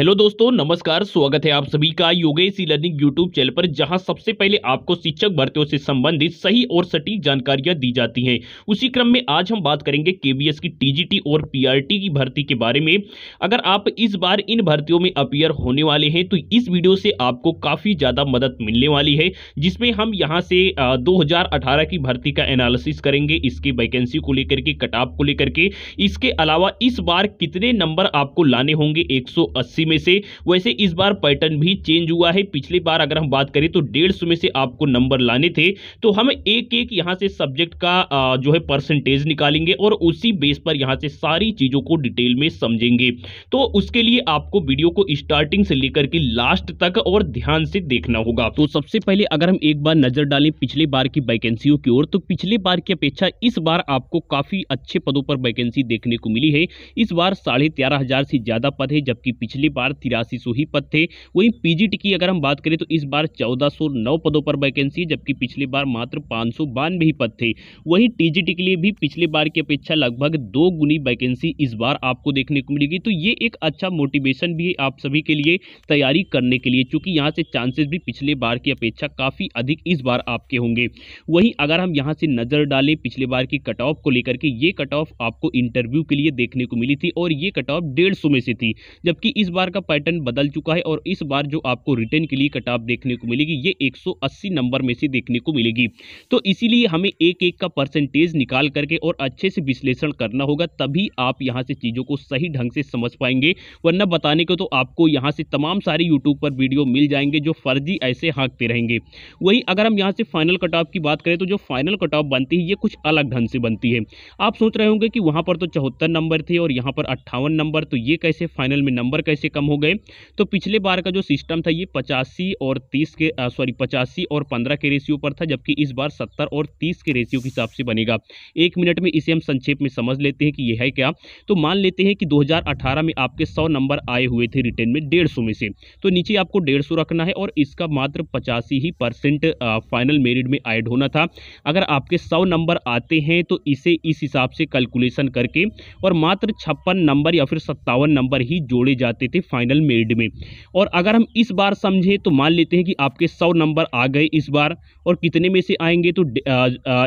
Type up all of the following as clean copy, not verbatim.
Hello दोस्तों, नमस्कार। स्वागत है आप सभी का Yogesh e learning YouTube channel पर, जहां सबसे पहले आपको शिक्षक भर्तियों से संबंधित सही और सटीक जानकारियां दी जाती हैं। उसी क्रम में आज हम बात करेंगे केबीएस की टीजीटी और पीआरटी की भर्ती के बारे में। अगर आप इस बार इन भर्तियों में अपीयर होने वाले हैं तो इस वीडियो से आपको काफी ज्यादा मदद मिलने वाली है, जिसमें हम यहां से 2018 की भर्ती का एनालिसिस करेंगे, इसके वैकेंसी को लेकर के, कट ऑफ को लेकर के। इसके अलावा इस बार कितने नंबर आपको लाने होंगे 180 में से। वैसे इस बार पैटर्न भी चेंज हुआ है। पिछली बार अगर हम बात करें तो 150 में से आपको नंबर लाने थे, तो हम एक एक यहां से सब्जेक्ट का जो है परसेंटेज निकालेंगे और उसी बेस पर यहां से सारी चीजों को डिटेल में समझेंगे। तो उसके लिए आपको वीडियो को स्टार्टिंग से लेकर के लास्ट तक और ध्यान से देखना होगा। तो सबसे पहले अगर हम एक बार नजर डालें पिछले बार की वैकेंसियों की ओर, तो पिछले बार की अपेक्षा इस बार आपको काफी अच्छे पदों पर वैकेंसी देखने को मिली है। इस बार 13,500 से ज्यादा पद है, जबकि पिछली बार 8300 ही पद थे। वहीं पीजीटी की अगर हम बात करें तो इस बार 1409 पदों पर वैकेंसी, जबकि पिछली बार मात्र 592 ही पद थे। वहीं टीजीटी के लिए भी पिछले बार की अपेक्षा लगभग 2 गुनी वैकेंसी इस बार आपको देखने को मिलेगी। तो ये एक अच्छा मोटिवेशन भी है आप सभी के लिए तैयारी करने के लिए, क्योंकि यहाँ से चांसेस भी पिछले बार की अपेक्षा काफी अधिक इस बार आपके होंगे। वहीं अगर हम यहाँ से नजर डालें पिछले बार की कट ऑफ को लेकर के, ये कट ऑफ आपको इंटरव्यू के लिए देखने को मिली थी और ये कट ऑफ 150 में से थी, जबकि इस बार का पैटर्न बदल चुका है और इस बार जो आपको रिटर्न के लिए कट ऑफ देखने को मिलेगी ये 180 नंबर में से देखने को मिलेगी। तो इसीलिए हमें एक एक का परसेंटेज निकाल करके और अच्छे से विश्लेषण करना होगा, तभी आप यहां से चीजों को सही ढंग से समझ पाएंगे। वरना बताने को तो आपको यहां से तमाम सारे यूट्यूब पर वीडियो मिल जाएंगे जो फर्जी ऐसे हाँकते रहेंगे। वहीं अगर हम यहां से फाइनल कट ऑफ की बात करें तो जो फाइनल कट ऑफ बनती है ये कुछ अलग ढंग से बनती है। आप सोच रहे होंगे कि वहां पर तो 74 नंबर थे और यहाँ पर 58 नंबर, तो ये कैसे फाइनल में नंबर कैसे कम हो गए। तो पिछले बार का जो सिस्टम था ये 85 और 15 के रेशियो पर था, जबकि इस बार 70 और 30 के रेशियो के हिसाब से बनेगा। 1 मिनट में इसे हम संक्षेप में समझ लेते हैं कि यह है क्या। तो मान लेते हैं कि 2018 में आपके 100 नंबर आए हुए थे रिटर्न में 150 में से, तो नीचे आपको 150 रखना है और इसका मात्र 85% फाइनल मेरिट में ऐड होना था। अगर आपके 100 नंबर आते हैं तो इसे इस हिसाब से कैलकुलेशन करके और मात्र 56 नंबर या फिर 57 नंबर ही जोड़े जाते थे फाइनल मेरिट में। और अगर हम इस बार समझे तो मान लेते हैं कि आपके 100 नंबर आ गए इस बार, और कितने में से आएंगे तो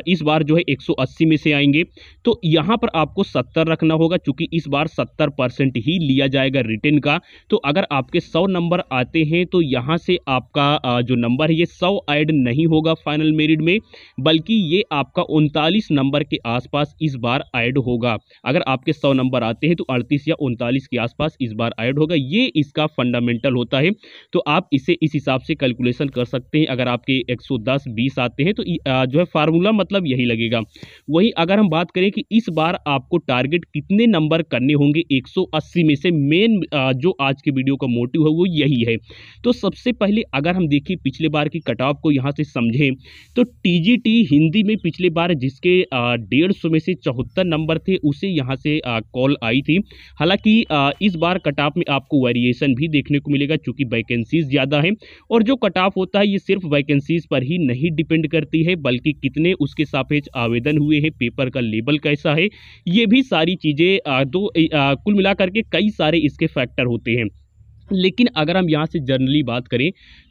इस बार जो है 180 में से आएंगे। तो यहाँ पर आपको 70 रखना होगा, क्योंकि इस बार 70% ही लिया जाएगा रिटर्न का। तो अगर आपके 100 नंबर आते हैं तो यहाँ से आपका जो नंबर है ये 100 ऐड नहीं होगा फाइनल मेरिट में, बल्कि ये आपका 39 नंबर के आसपास इस बार ऐड होगा। अगर आपके 100 नंबर आते हैं तो 38 या 39 के आसपास इस बार ऐड होगा। ये इसका फंडामेंटल होता है। तो आप इसे इस हिसाब से कैलकुलेशन कर सकते हैं। अगर आपके 110 20 आते हैं तो जो है फार्मूला मतलब यही लगेगा। वहीं अगर हम बात करें कि इस बार आपको टारगेट कितने नंबर करने होंगे 180 में से, मेन जो आज के वीडियो का मोटिव है वो यही है। तो सबसे पहले अगर हम देखिए पिछले बार की कट ऑफ को यहाँ से समझें तो टीजीटी हिंदी में पिछले बार जिसके 150 में से 74 नंबर थे उसे यहाँ से कॉल आई थी। हालांकि इस बार कट ऑफ में आपको वेरिएशन भी देखने को मिलेगा, क्योंकि वैकेंसीज ज़्यादा है। और जो कट ऑफ होता है ये सिर्फ वैकेंसीज पर ही नहीं डिपेंड करती है, बल्कि कितने उसके सापेक्ष आवेदन हुए हैं, पेपर का लेवल कैसा है, ये भी सारी चीज़ें कुल मिलाकर के कई सारे इसके फैक्टर होते हैं। लेकिन अगर हम यहाँ से जनरली बात करें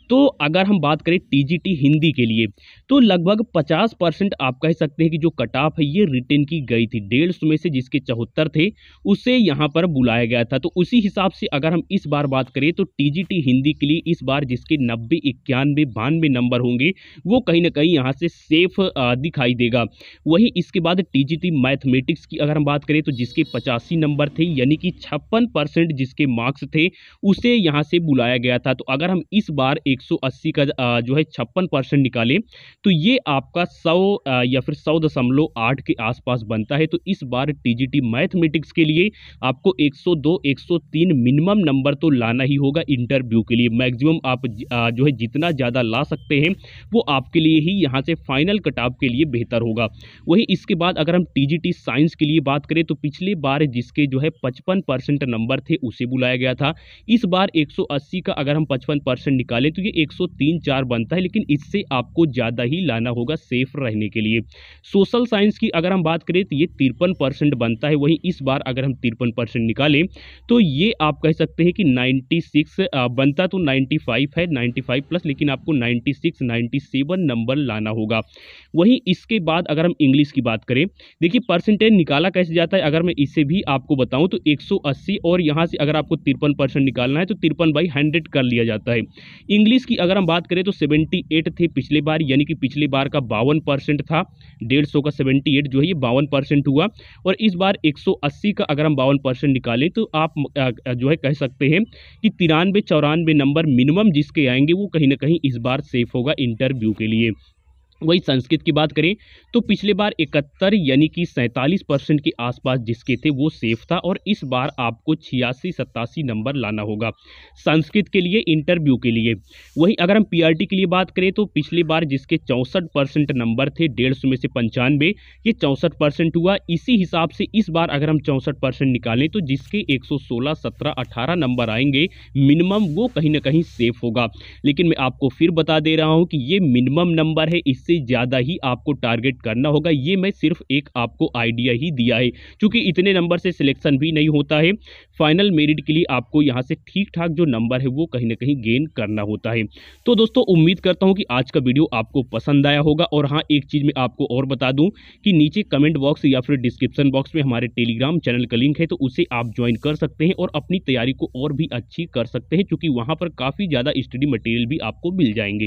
तो अगर हम बात करें टीजीटी हिंदी के लिए तो लगभग 50% आप कह सकते हैं कि जो कट ऑफ है ये रिटर्न की गई थी। 150 में से जिसके 74 थे उसे यहाँ पर बुलाया गया था। तो उसी हिसाब से अगर हम इस बार बात करें तो टीजीटी हिंदी के लिए इस बार जिसके 90 91 92 नंबर होंगे वो कहीं ना कहीं यहाँ से सेफ दिखाई देगा। वहीं इसके बाद टीजीटी मैथमेटिक्स की अगर हम बात करें तो जिसके 85 नंबर थे, यानी कि 56% जिसके मार्क्स थे उसे यहाँ से बुलाया गया था। तो अगर हम इस बार 180 का जो है 56% निकालें तो ये आपका 100 या फिर 100.8 के आसपास बनता है। तो इस बार टीजीटी मैथमेटिक्स के लिए आपको 102 103 मिनिमम नंबर तो लाना ही होगा इंटरव्यू के लिए। मैक्सिमम आप जो है जितना ज़्यादा ला सकते हैं वो आपके लिए ही यहाँ से फाइनल कट ऑफ के लिए बेहतर होगा। वहीं इसके बाद अगर हम टीजीटी साइंस के लिए बात करें तो पिछले बार जिसके जो है 55% नंबर थे उसे बुलाया गया था। इस बार 180 का अगर हम 55% निकालें तो ये 103-4 बनता है, लेकिन इससे आपको ज़्यादा ही लाना होगा सेफ रहने के लिए। सोशल साइंस की अगर हम बात करें तो ये 53% बनता है, वहीं इस बार अगर हम 53% निकालें तो ये आप कह सकते हैं कि 96 बनता तो 95 है, 95 प्लस, लेकिन आपको 96 97 नंबर लाना होगा। वहीं इसके बाद अगर हम इंग्लिश की बात करें, देखिए परसेंटेज निकाला कैसे जाता है, अगर मैं इसे भी आपको बताऊं तो 180 और यहाँ से अगर आपको 53% निकालना है तो 53/100 कर लिया जाता है। इंग्लिश की अगर हम बात करें तो 78 थे पिछले बार, यानी कि पिछले बार का 52% था, 150 का 78 जो है ये 52% हुआ, और इस बार 180 का अगर हम 52% निकालें तो आप जो है कह सकते हैं कि 93-94 नंबर मिनिमम जिसके आएंगे वो कहीं ना कहीं इस बार सेफ होगा इंटरव्यू के लिए। वही संस्कृत की बात करें तो पिछले बार 71 यानी कि 47% के आसपास जिसके थे वो सेफ था, और इस बार आपको 86-87 नंबर लाना होगा संस्कृत के लिए इंटरव्यू के लिए। वहीं अगर हम पीआरटी के लिए बात करें तो पिछली बार जिसके 64% नंबर थे, 150 में से 95, ये 64% हुआ। इसी हिसाब से इस बार अगर हम 64% निकालें तो जिसके 116, 17, 18 नंबर आएंगे मिनिमम, वो कहीं ना कहीं सेफ होगा। लेकिन मैं आपको फिर बता दे रहा हूं कि ये मिनिमम नंबर है, इससे ज़्यादा ही आपको टारगेट करना होगा। ये मैं सिर्फ एक आपको आइडिया ही दिया है, क्योंकि इतने नंबर से सिलेक्शन भी नहीं होता है। फाइनल मेरिट के लिए आपको यहाँ से ठीक ठाक जो नंबर है वो कहीं ना कहीं गेन करना होता है। तो दोस्तों उम्मीद करता हूँ कि आज का वीडियो आपको पसंद आया होगा। और हाँ, एक चीज़ मैं आपको और बता दूँ कि नीचे कमेंट बॉक्स या फिर डिस्क्रिप्शन बॉक्स में हमारे टेलीग्राम चैनल का लिंक है, तो उसे आप ज्वाइन कर सकते हैं और अपनी तैयारी को और भी अच्छी कर सकते हैं, क्योंकि वहाँ पर काफ़ी ज़्यादा स्टडी मटेरियल भी आपको मिल जाएंगे।